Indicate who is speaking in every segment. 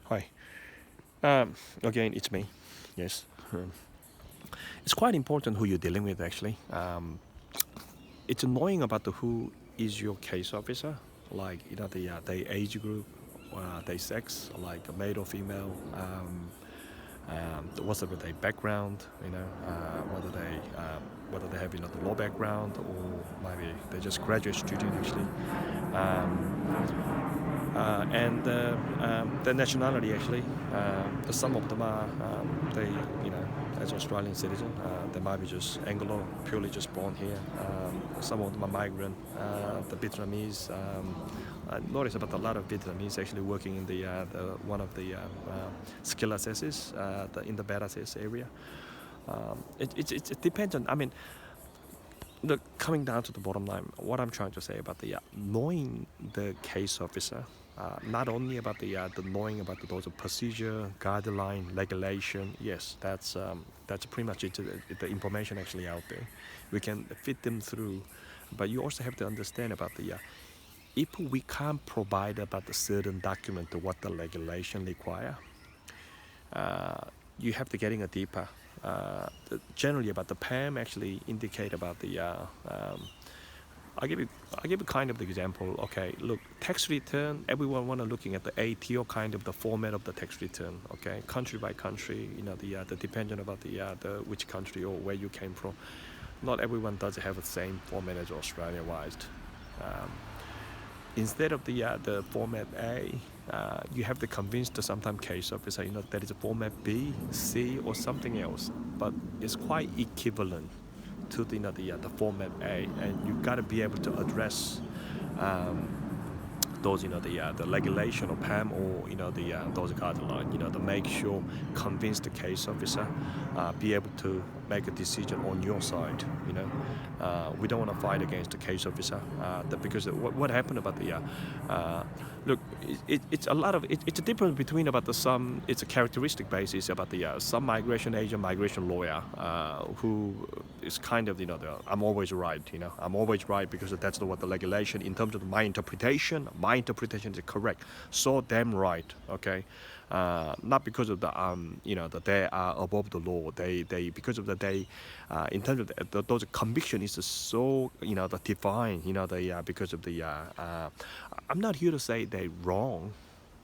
Speaker 1: Hi. Again, it's me. Yes. It's quite important who you're dealing with, actually. It's annoying about the who is your case officer, like the age group, their sex, like a male or female, what's with their background, whether they have the law background or maybe they're just graduate student actually. And the nationality actually. Some of them are they as Australian citizen. They might be just Anglo, purely just born here. Some of them are migrant. The Vietnamese. I noticed about a lot of Vietnamese actually working in the one of the skill assesses in the beta assess area. It depends on. I mean, look, coming down to the bottom line, what I'm trying to say about the knowing the case officer, not only about the knowing about those procedure, guideline, regulation. Yes, that's pretty much it. The information actually out there, we can fit them through, but you also have to understand about the if we can't provide about the certain document to what the regulation require, you have to getting a deeper. Generally, about the PAM actually indicate about the. I give you kind of the example. Okay, look, tax return. Everyone wanna looking at the ATO kind of the format of the tax return. Okay, country by country. The dependent about the which country or where you came from. Not everyone does have the same format as Australia wise. Um, Instead of the format A, you have to convince the sometime case officer, that is a format B, C, or something else, but it's quite equivalent to the format A, and you got to be able to address um, those the regulation or PAM or the those guidelines to make sure convince the case officer be able to make a decision on your side. We don't want to fight against the case officer because what happened about the look, it's a lot of it's a difference between about the some. It's a characteristic basis about the some migration agent, migration lawyer who is kind of I'm always right. I'm always right because that's what the regulation in terms of my interpretation. My interpretation is correct. So damn right. Okay. Not because of that they are above the law. They because of that they in terms of those conviction is so the divine. Because of the I'm not here to say they wrong.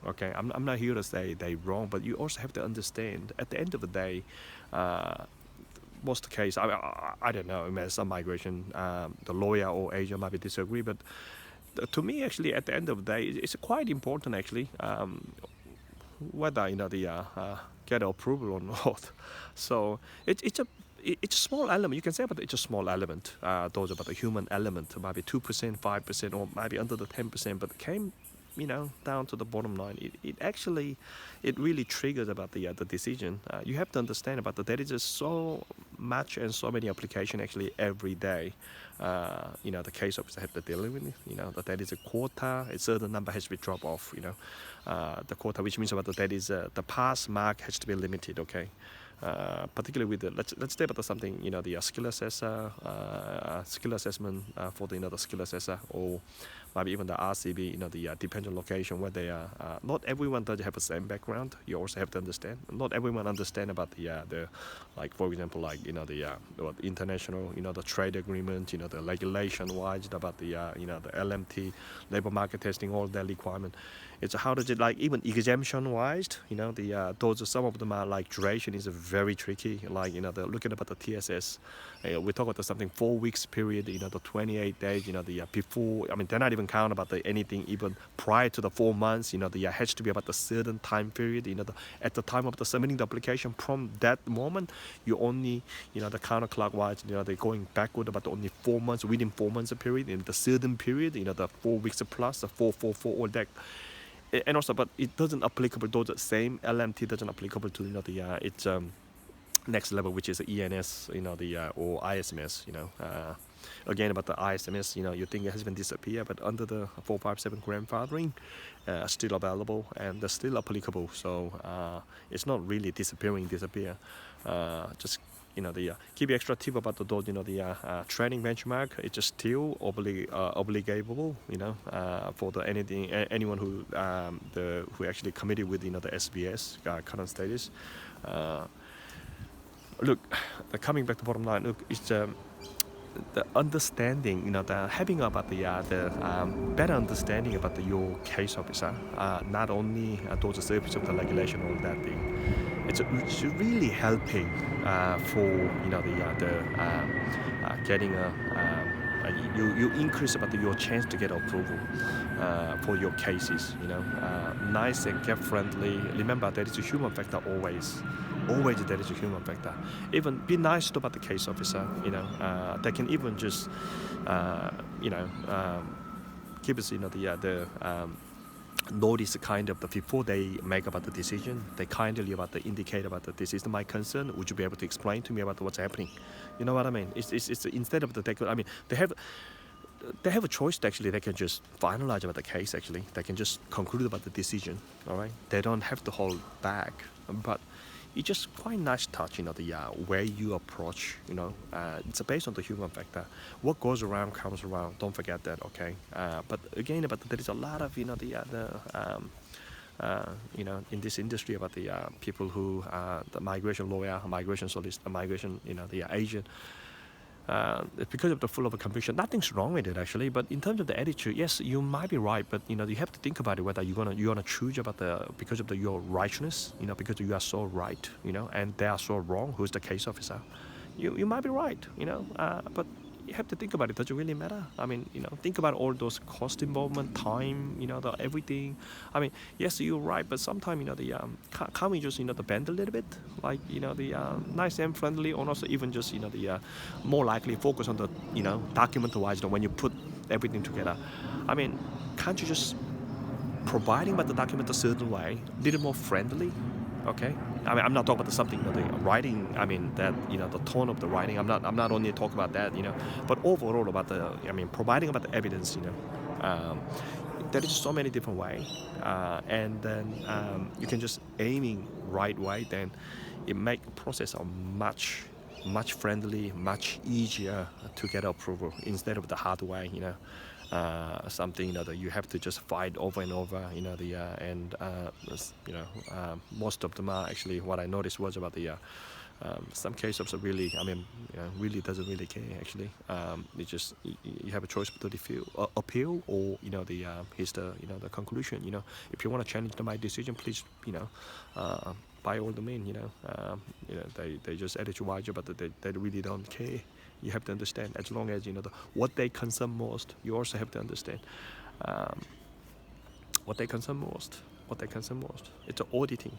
Speaker 1: Okay, I'm not here to say they wrong, but you also have to understand at the end of the day, uh, most case I don't know. I mean, some migration, the lawyer or agent might be disagree, but to me actually at the end of the day, it's quite important actually whether the get approval or not. So it's a small element. You can say about it's a small element. Those about the human element, maybe 2%, 5%, or maybe under the 10%. But it came, down to the bottom line. It actually, it really triggers about the decision. You have to understand about that. There is just so much and so many application actually every day. The case officer have to deal with it. That there is a quota. A certain number has to be dropped off. The quota, which means about that is the pass mark has to be limited. Okay. Particularly with the let's say about something the skill assessor, skill assessment for the skill assessor, or maybe even the RCB the dependent location where they are. Not everyone does have the same background. You also have to understand. Not everyone understand about the like for example like the international the trade agreement the regulation wise about the LMT labor market testing all that requirement. It's how does it like even exemption wise the those some of them are like duration is very tricky like the looking about the TSS we talk about something 4 weeks period the 28 days the before I mean they're not even count about the anything even prior to the 4 months the has to be about the certain time period at the time of the submitting the application from that moment you only the counterclockwise they're going backward about only 4 months within 4 months of period in the certain period the 4 weeks plus the 444 all that and also but it doesn't applicable though the same LMT doesn't applicable to the it's next level which is ENS the or ISMS again about the ISMS you think it has been disappeared but under the 457 grandfathering still available and they're still applicable so it's not really disappear just keep extra tip about those, training benchmark. It's just still obligable, for anyone who actually committed with the SBS current status. Look, coming back to bottom line, look, it's the understanding, the having about the better understanding about your case officer, not only those service of the regulation, all that thing. It's really helping for getting you increase about your chance to get approval for your cases. Nice and gap friendly. Remember, there is a human factor always. Always there is a human factor. Even be nice to about the case officer. They can even just give us notice kind of before they make about the decision. They kindly about the indicate about that this is my concern. Would you be able to explain to me about what's happening? You know what I mean? It's instead of they have a choice. Actually, they can just finalize about the case. Actually, they can just conclude about the decision. All right, they don't have to hold back. But it's just quite nice touch, way you approach. It's based on the human factor. What goes around comes around. Don't forget that, okay? But again, there is a lot of in this industry about the people who the migration lawyer, migration solicitor, migration, the agent. It's because of the full of a conviction. Nothing's wrong with it actually, but in terms of the attitude, yes, you might be right, but you have to think about it whether you're gonna choose about because of your righteousness, because you are so right, and they are so wrong. Who's the case officer? You might be right, but you have to think about it. Does it really matter? I mean, think about all those cost involvement, time, the everything. I mean, yes, you're right, but sometimes can't we just the bend a little bit, like nice and friendly, or also even just more likely focus on the document wise when you put everything together. I mean, can't you just providing about the document a certain way, a little more friendly? Okay, I mean, I'm not talking about something, the writing. I mean that the tone of the writing. I'm not only talking about that, but overall about providing about the evidence. There is so many different ways, and then you can just aiming right way. Then it make the process a much friendly, much easier to get approval instead of the hard way. Something that you have to just fight over and over. Most of them are actually what I noticed was about the some cases are really, really doesn't really care actually. It's just you have a choice between the appeal or here's the the conclusion. If you want to challenge my decision, please by all the means. They just attitude wise, but they really don't care. You have to understand, as long as what they concern most, you also have to understand what they concern most. It's auditing.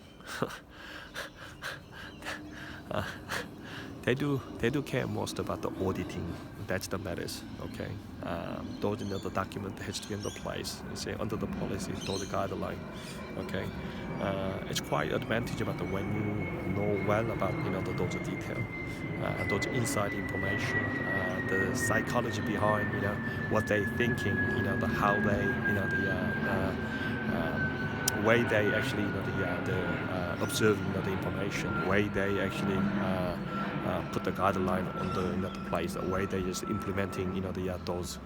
Speaker 1: They do care most about the auditing. That's the matters. Okay, those the document has to be in the place. Say under the policy, those the guideline. Okay, it's quite advantage about when you know well about those detail, those inside information, the psychology behind what they thinking, the how they way they actually observing the information, way they actually put the guideline on the place, the way they just implementing those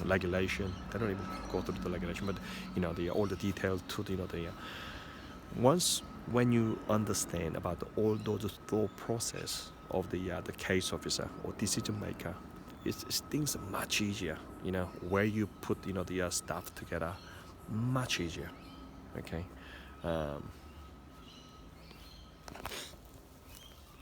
Speaker 1: regulation. They don't even go through the regulation, but all the details to once when you understand about all those thought process of the case officer or decision maker, it's things are much easier. Where you put the stuff together, much easier. Okay.